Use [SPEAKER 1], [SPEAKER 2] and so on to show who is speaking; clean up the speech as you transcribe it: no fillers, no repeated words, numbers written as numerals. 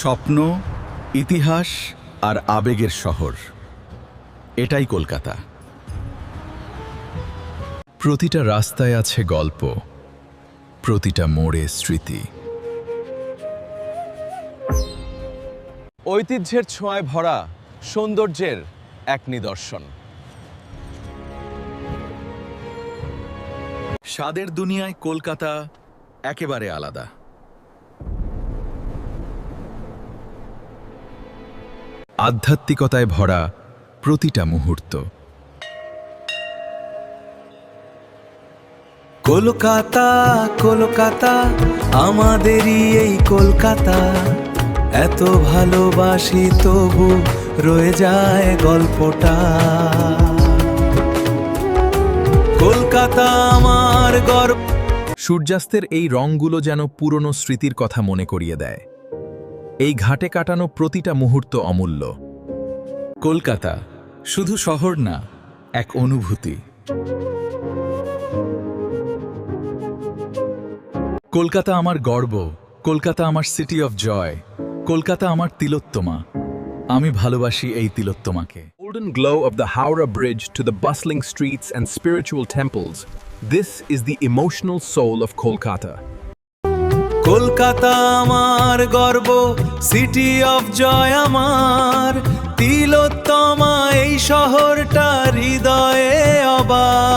[SPEAKER 1] স্বপ্ন, ইতিহাস আর আবেগের শহর, এটাই কলকাতা।
[SPEAKER 2] প্রতিটা রাস্তায় আছে গল্প, প্রতিটা মোড়ে স্মৃতি।
[SPEAKER 3] ঐতিহ্যের ছোঁয়ায় ভরা সৌন্দর্যের এক নিদর্শন।
[SPEAKER 1] স্বাদের দুনিয়ায় কলকাতা একেবারে আলাদা।
[SPEAKER 2] আধ্যাত্মিকতায় ভরা প্রতিটা মুহূর্ত।
[SPEAKER 4] কলকাতা কলকাতা আমাদেরই এই কলকাতা, এত ভালোবাসি তবু রয়ে যায় গল্পটা। কলকাতা আমার গর্ব।
[SPEAKER 2] সূর্যাস্তের এই রঙগুলো যেন পুরনো স্মৃতির কথা মনে করিয়ে দেয়। এই ঘাটে কাটানো প্রতিটা মুহূর্ত অমূল্য।
[SPEAKER 1] কলকাতা শুধু শহর না, এক অনুভূতি। কলকাতা আমার গর্ব, কলকাতা আমার সিটি অফ জয়, কলকাতা আমার তিলোত্তমা। আমি ভালোবাসি এই তিলোত্তমাকে।
[SPEAKER 5] Golden glow of the Howrah Bridge to the bustling streets and spiritual temples. This is the emotional soul of Kolkata.
[SPEAKER 4] Kolkata আমার গর্ব, সিটি অফ জয় আমার তিলোত্তমা, এই শহরটা হৃদয়ে অবাক।